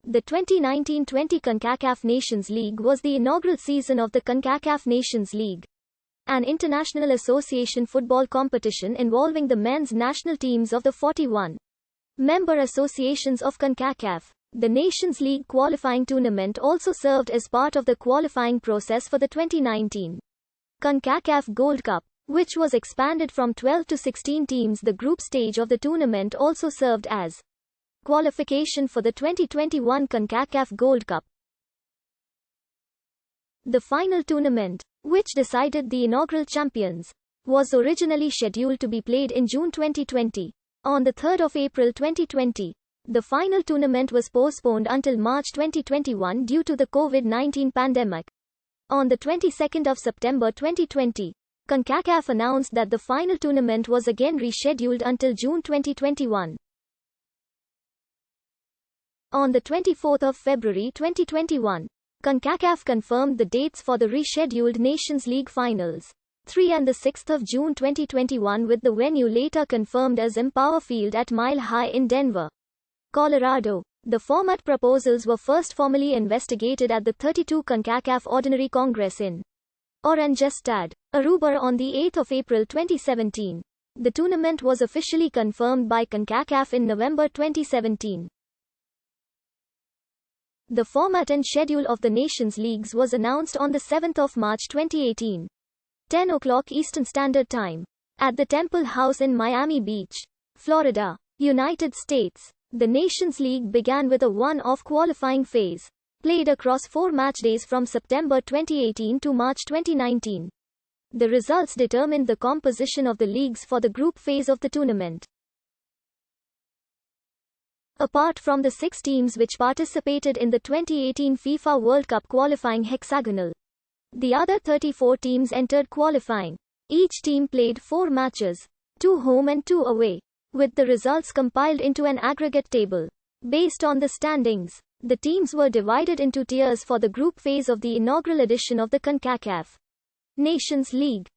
The 2019-20 CONCACAF Nations League was the inaugural season of the CONCACAF Nations League, an international association football competition involving the men's national teams of the 41 member associations of CONCACAF. The Nations League qualifying tournament also served as part of the qualifying process for the 2019 CONCACAF Gold Cup, which was expanded from 12 to 16 teams. The group stage of the tournament also served as qualification for the 2021 CONCACAF Gold Cup. The final tournament, which decided the inaugural champions, was originally scheduled to be played in June 2020. On the 3rd of April 2020, the final tournament was postponed until March 2021 due to the COVID-19 pandemic. On the 22nd of September 2020, CONCACAF announced that the final tournament was again rescheduled until June 2021. On the 24th of February 2021, CONCACAF confirmed the dates for the rescheduled Nations League finals, 3 and 6 June 2021, with the venue later confirmed as Empower Field at Mile High in Denver, Colorado. The format proposals were first formally investigated at the 32 CONCACAF Ordinary Congress in Oranjestad, Aruba on the 8th of April 2017. The tournament was officially confirmed by CONCACAF in November 2017. The format and schedule of the Nations Leagues was announced on the 7th of March 2018, 10 o'clock Eastern Standard Time, at the Temple House in Miami Beach, Florida, United States. The Nations League began with a one-off qualifying phase, played across 4 match days from September 2018 to March 2019. The results determined the composition of the leagues for the group phase of the tournament. Apart from the 6 teams which participated in the 2018 FIFA World Cup qualifying hexagonal, the other 34 teams entered qualifying. Each team played 4 matches, 2 home and 2 away, with the results compiled into an aggregate table. Based on the standings, the teams were divided into tiers for the group phase of the inaugural edition of the CONCACAF Nations League.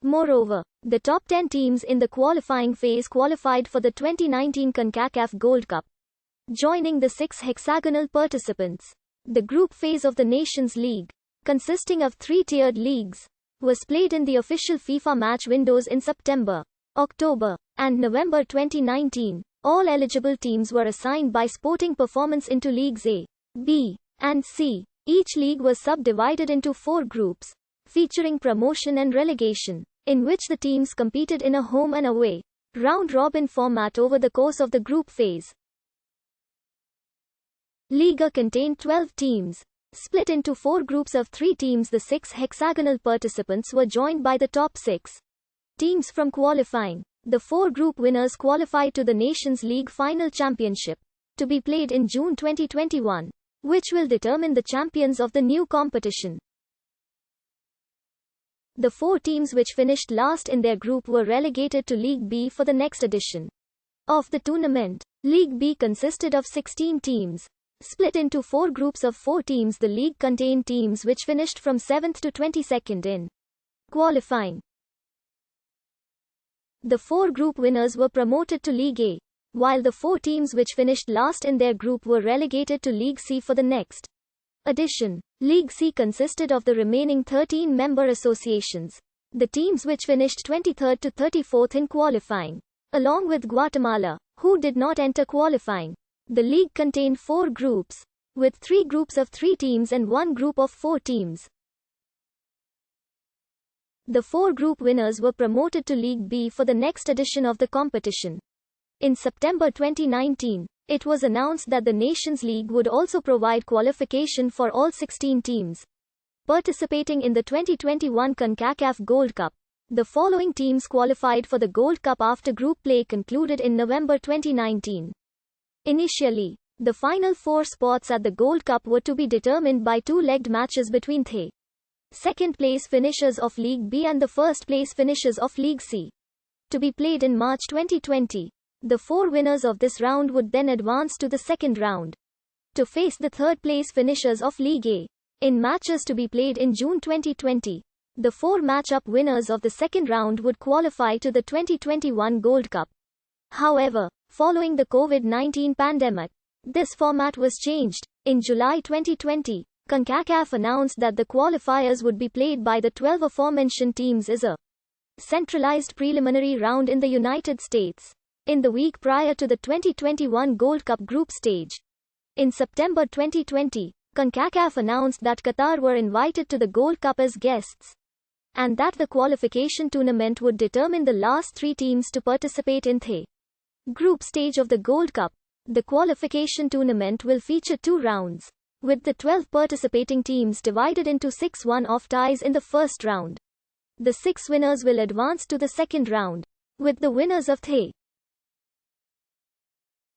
Moreover, the top 10 teams in the qualifying phase qualified for the 2019 CONCACAF Gold Cup, joining the 6 hexagonal participants. The group phase of the Nations League, consisting of 3-tiered leagues, was played in the official FIFA match windows in September, October, and November 2019. All eligible teams were assigned by sporting performance into Leagues A, B, and C. Each league was subdivided into 4 groups, featuring promotion and relegation, in which the teams competed in a home and away, round-robin format over the course of the group phase. Liga contained 12 teams, split into 4 groups of 3 teams. The 6 hexagonal participants were joined by the top 6 teams from qualifying. The 4 group winners qualified to the Nations League Final Championship, to be played in June 2021, which will determine the champions of the new competition. The 4 teams which finished last in their group were relegated to League B for the next edition of the tournament. League B consisted of 16 teams, split into 4 groups of 4 teams. The league contained teams which finished from 7th to 22nd in qualifying. The 4 group winners were promoted to League A, while the 4 teams which finished last in their group were relegated to League C for the next edition. League C consisted of the remaining 13 member associations, the teams which finished 23rd to 34th in qualifying, along with Guatemala, who did not enter qualifying. The league contained 4 groups, with 3 groups of 3 teams and 1 group of 4 teams. The 4 group winners were promoted to League B for the next edition of the competition. In September 2019, it was announced that the Nations League would also provide qualification for all 16 teams participating in the 2021 CONCACAF Gold Cup. The following teams qualified for the Gold Cup after group play concluded in November 2019. Initially, the final 4 spots at the Gold Cup were to be determined by 2-legged matches between the second-place finishers of League B and the first-place finishers of League C, to be played in March 2020. The 4 winners of this round would then advance to the second round, to face the third-place finishers of League A, in matches to be played in June 2020. The 4 matchup winners of the second round would qualify to the 2021 Gold Cup. However, following the COVID-19 pandemic, This format was changed. In July 2020, CONCACAF announced that the qualifiers would be played by the 12 aforementioned teams as a centralized preliminary round in the United States, in the week prior to the 2021 Gold Cup group stage. In September 2020, CONCACAF announced that Qatar were invited to the Gold Cup as guests, and that the qualification tournament would determine the last 3 teams to participate in the group stage of the Gold Cup. The qualification tournament will feature 2 rounds, with the 12 participating teams divided into 6 one-off ties in the first round. The 6 winners will advance to the second round, with the winners of the